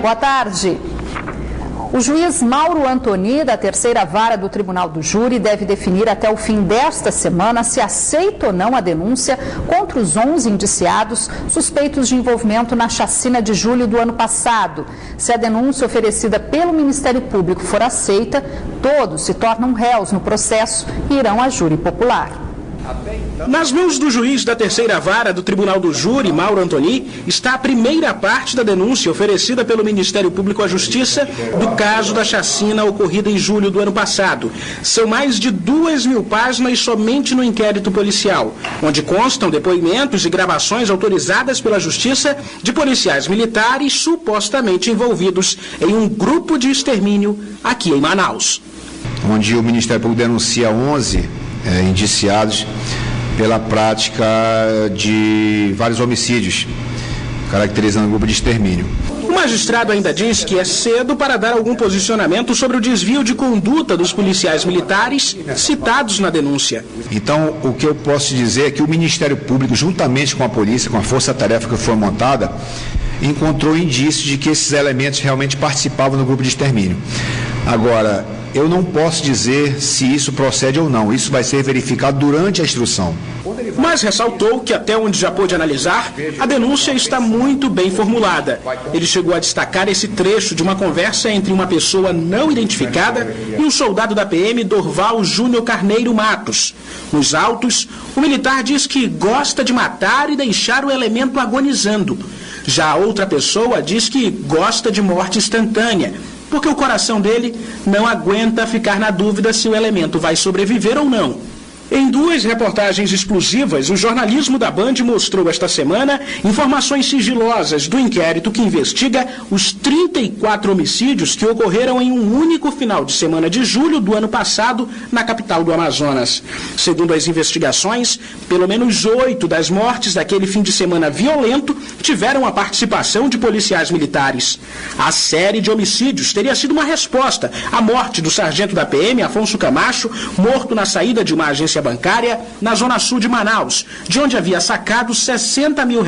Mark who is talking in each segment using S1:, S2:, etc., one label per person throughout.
S1: boa tarde. O juiz Mauro Antoni, da terceira vara do Tribunal do Júri, deve definir até o fim desta semana se aceita ou não a denúncia contra os 11 indiciados suspeitos de envolvimento na chacina de julho do ano passado. Se a denúncia oferecida pelo Ministério Público for aceita, todos se tornam réus no processo e irão a júri popular.
S2: Nas mãos do juiz da terceira vara do Tribunal do Júri, Mauro Antoni, está a primeira parte da denúncia oferecida pelo Ministério Público à Justiça do caso da chacina ocorrida em julho do ano passado. São mais de 2.000 páginas somente no inquérito policial, onde constam depoimentos e gravações autorizadas pela Justiça de policiais militares supostamente envolvidos em um grupo de extermínio aqui em Manaus.
S3: Onde o Ministério Público denuncia 11 indiciados pela prática de vários homicídios, caracterizando o grupo de extermínio.
S2: O magistrado ainda diz que é cedo para dar algum posicionamento sobre o desvio de conduta dos policiais militares citados na denúncia.
S3: Então, o que eu posso dizer é que o Ministério Público, juntamente com a polícia, com a força-tarefa que foi montada, encontrou indícios de que esses elementos realmente participavam no grupo de extermínio. Agora, eu não posso dizer se isso procede ou não. Isso vai ser verificado durante a instrução.
S2: Mas ressaltou que, até onde já pôde analisar, a denúncia está muito bem formulada. Ele chegou a destacar esse trecho de uma conversa entre uma pessoa não identificada e um soldado da PM, Dorval Júnior Carneiro Matos. Nos autos, o militar diz que gosta de matar e deixar o elemento agonizando. Já a outra pessoa diz que gosta de morte instantânea, porque o coração dele não aguenta ficar na dúvida se o elemento vai sobreviver ou não. Em 2 reportagens exclusivas, o jornalismo da Band mostrou esta semana informações sigilosas do inquérito que investiga os 34 homicídios que ocorreram em um único final de semana de julho do ano passado na capital do Amazonas. Segundo as investigações, pelo menos 8 das mortes daquele fim de semana violento tiveram a participação de policiais militares. A série de homicídios teria sido uma resposta à morte do sargento da PM, Afonso Camacho, morto na saída de uma agência bancária na zona sul de Manaus, de onde havia sacado R$60 mil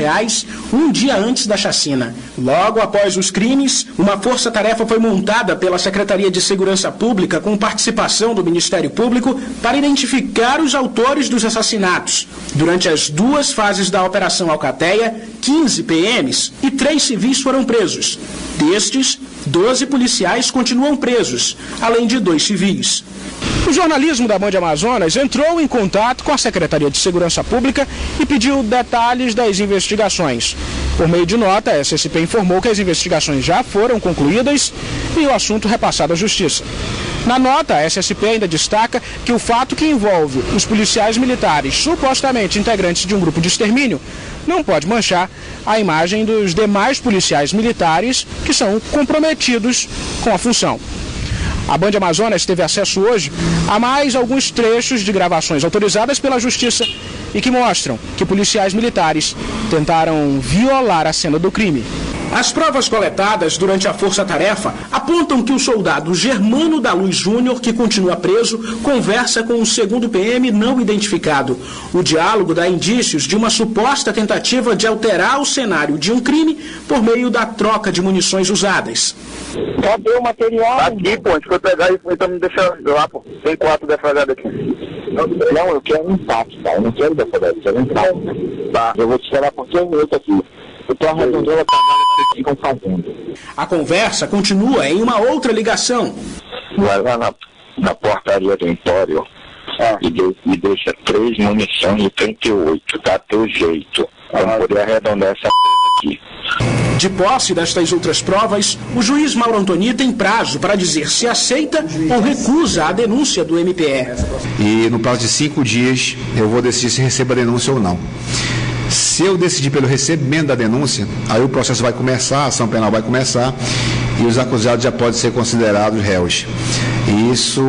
S2: um dia antes da chacina. Logo após os crimes, uma força-tarefa foi montada pela Secretaria de Segurança Pública com participação do Ministério Público para identificar os autores dos assassinatos. Durante as 2 fases da Operação Alcateia, 15 PMs e 3 civis foram presos. Destes, 12 policiais continuam presos, além de 2 civis. O jornalismo da Band Amazonas entrou em contato com a Secretaria de Segurança Pública e pediu detalhes das investigações. Por meio de nota, a SSP informou que as investigações já foram concluídas e o assunto repassado à Justiça. Na nota, a SSP ainda destaca que o fato que envolve os policiais militares, supostamente integrantes de um grupo de extermínio, não pode manchar a imagem dos demais policiais militares que são comprometidos com a função. A Band Amazonas teve acesso hoje a mais alguns trechos de gravações autorizadas pela Justiça e que mostram que policiais militares tentaram violar a cena do crime. As provas coletadas durante a força-tarefa apontam que o soldado Germano da Luz Júnior, que continua preso, conversa com um segundo PM não identificado. O diálogo dá indícios de uma suposta tentativa de alterar o cenário de um crime por meio da troca de munições usadas.
S4: Cadê o material? Aqui, pô, a gente foi pegar e então me deixar lá, pô. Tem 4 defragados aqui. Não, eu quero um empate, tá? Eu não quero defragado, eu quero um empate. Tá, eu vou te esperar por 15 minutos aqui. Eu tô arredondando a cagada que vocês ficam fazendo.
S2: A conversa continua em uma outra ligação.
S4: Vai lá na portaria do Empório e deixa 3 munições de 38, dá teu jeito. Vamos poder arredondar essa aqui.
S2: De posse destas outras provas, o juiz Mauro Antoni tem prazo para dizer se aceita ou recusa a denúncia do MPE.
S3: E no prazo de 5 dias eu vou decidir se recebo a denúncia ou não. Se eu decidir pelo recebimento da denúncia, aí o processo vai começar, a ação penal vai começar e os acusados já podem ser considerados réus. E isso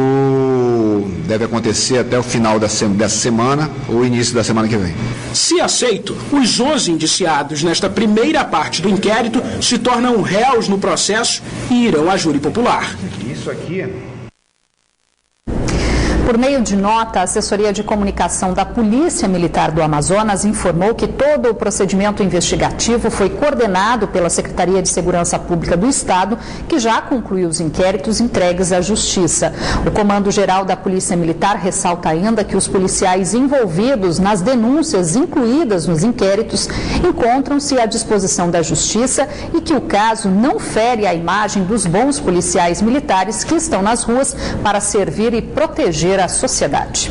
S3: deve acontecer até o final dessa semana ou início da semana que vem.
S2: Se aceito, os 11 indiciados nesta primeira parte do inquérito se tornam réus no processo e irão à júri popular.
S1: Isso aqui Por meio de nota, a assessoria de comunicação da Polícia Militar do Amazonas informou que todo o procedimento investigativo foi coordenado pela Secretaria de Segurança Pública do Estado, que já concluiu os inquéritos entregues à Justiça. O Comando-Geral da Polícia Militar ressalta ainda que os policiais envolvidos nas denúncias incluídas nos inquéritos encontram-se à disposição da Justiça e que o caso não fere a imagem dos bons policiais militares que estão nas ruas para servir e proteger a sociedade.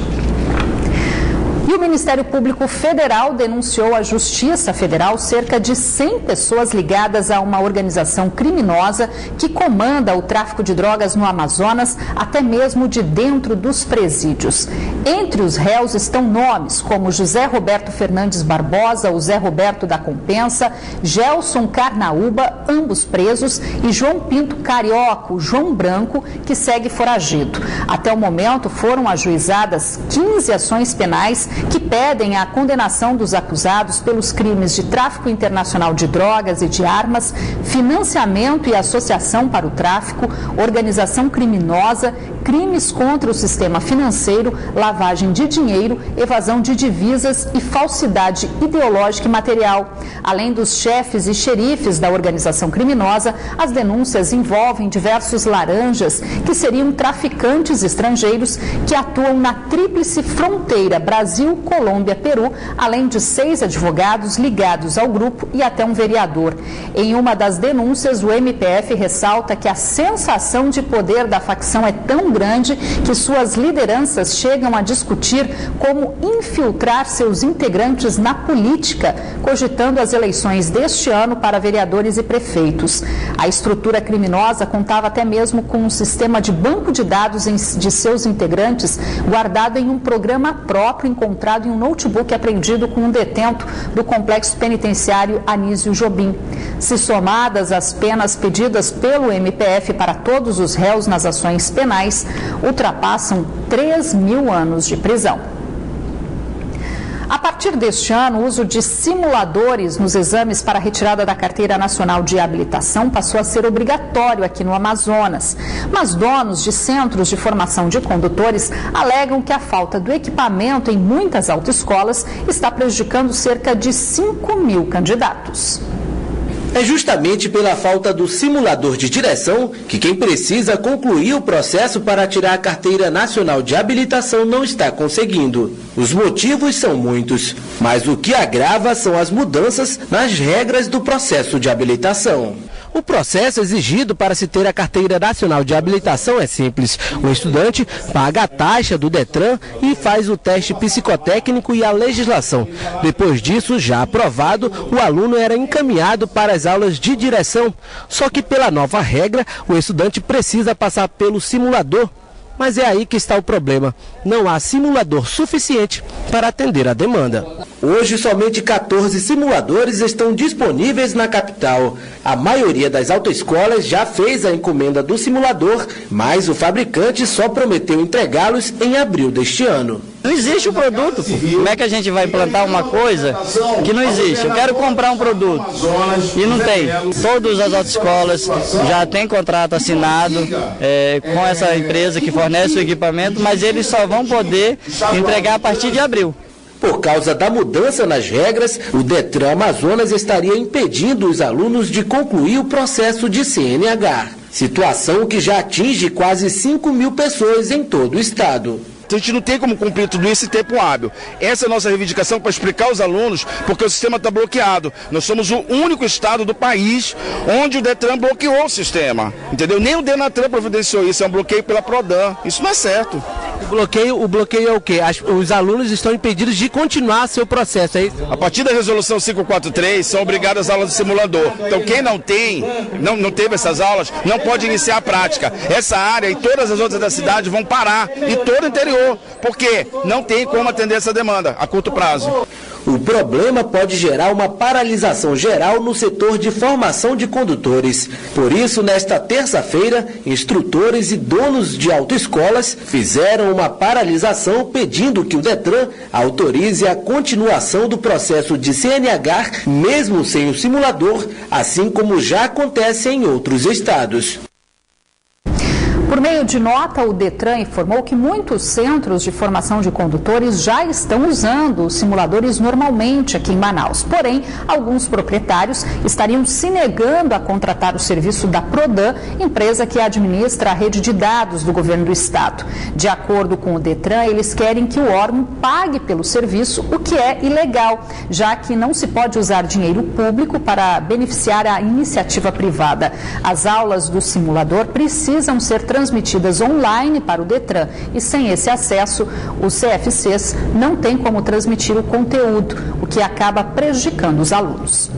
S1: E o Ministério Público Federal denunciou à Justiça Federal cerca de 100 pessoas ligadas a uma organização criminosa que comanda o tráfico de drogas no Amazonas, até mesmo de dentro dos presídios. Entre os réus estão nomes como José Roberto Fernandes Barbosa, o Zé Roberto da Compensa, Gelson Carnaúba, ambos presos, e João Pinto Carioca, o João Branco, que segue foragido. Até o momento foram ajuizadas 15 ações penais que pedem a condenação dos acusados pelos crimes de tráfico internacional de drogas e de armas, financiamento e associação para o tráfico, organização criminosa, crimes contra o sistema financeiro, lavagem de dinheiro, evasão de divisas e falsidade ideológica e material. Além dos chefes e xerifes da organização criminosa, as denúncias envolvem diversos laranjas, que seriam traficantes estrangeiros que atuam na tríplice fronteira Brasil, Colômbia, Peru, além de 6 advogados ligados ao grupo e até um vereador. Em uma das denúncias, o MPF ressalta que a sensação de poder da facção é tão grande que suas lideranças chegam a discutir como infiltrar seus integrantes na política, cogitando as eleições deste ano para vereadores e prefeitos. A estrutura criminosa contava até mesmo com um sistema de banco de dados de seus integrantes guardado em um programa próprio encontrado em um notebook apreendido com um detento do complexo penitenciário Anísio Jobim. Se somadas as penas pedidas pelo MPF para todos os réus nas ações penais, ultrapassam 3.000 anos de prisão. A partir deste ano, o uso de simuladores nos exames para a retirada da Carteira Nacional de Habilitação passou a ser obrigatório aqui no Amazonas. Mas donos de centros de formação de condutores alegam que a falta do equipamento em muitas autoescolas está prejudicando cerca de 5.000 candidatos.
S5: É justamente pela falta do simulador de direção que quem precisa concluir o processo para tirar a Carteira Nacional de Habilitação não está conseguindo. Os motivos são muitos, mas o que agrava são as mudanças nas regras do processo de habilitação. O processo exigido para se ter a Carteira Nacional de Habilitação é simples. O estudante paga a taxa do Detran e faz o teste psicotécnico e a legislação. Depois disso, já aprovado, o aluno era encaminhado para as aulas de direção. Só que pela nova regra, o estudante precisa passar pelo simulador. Mas é aí que está o problema. Não há simulador suficiente para atender a demanda. Hoje, somente 14 simuladores estão disponíveis na capital. A maioria das autoescolas já fez a encomenda do simulador, mas o fabricante só prometeu entregá-los em abril deste ano.
S6: Não existe o produto, pô. Como é que a gente vai implantar uma coisa que não existe? Eu quero comprar um produto e não tem. Todas as autoescolas já têm contrato assinado com essa empresa que fornece o equipamento, mas eles só vão poder entregar a partir de abril.
S5: Por causa da mudança nas regras, o Detran Amazonas estaria impedindo os alunos de concluir o processo de CNH. Situação que já atinge quase 5.000 pessoas em todo o estado.
S7: A gente não tem como cumprir tudo isso em tempo hábil. Essa é a nossa reivindicação para explicar aos alunos, porque o sistema está bloqueado. Nós somos o único estado do país onde o Detran bloqueou o sistema. Entendeu? Nem o Denatran providenciou isso, é um bloqueio pela Prodan. Isso não é certo.
S5: O bloqueio é o quê? Os alunos estão impedidos de continuar seu processo, é isso?
S7: A partir da resolução 543, são obrigadas as aulas de simulador. Então quem não teve essas aulas, não pode iniciar a prática. Essa área e todas as outras da cidade vão parar, e todo o interior, porque não tem como atender essa demanda a curto prazo.
S5: O problema pode gerar uma paralisação geral no setor de formação de condutores. Por isso, nesta terça-feira, instrutores e donos de autoescolas fizeram uma paralisação pedindo que o Detran autorize a continuação do processo de CNH, mesmo sem o simulador, assim como já acontece em outros estados.
S1: Por Por meio de nota, o Detran informou que muitos centros de formação de condutores já estão usando os simuladores normalmente aqui em Manaus. Porém, alguns proprietários estariam se negando a contratar o serviço da Prodan, empresa que administra a rede de dados do governo do estado. De acordo com o Detran, eles querem que o órgão pague pelo serviço, o que é ilegal, já que não se pode usar dinheiro público para beneficiar a iniciativa privada. As aulas do simulador precisam ser transmitidas online para o Detran e sem esse acesso, os CFCs não têm como transmitir o conteúdo, o que acaba prejudicando os alunos.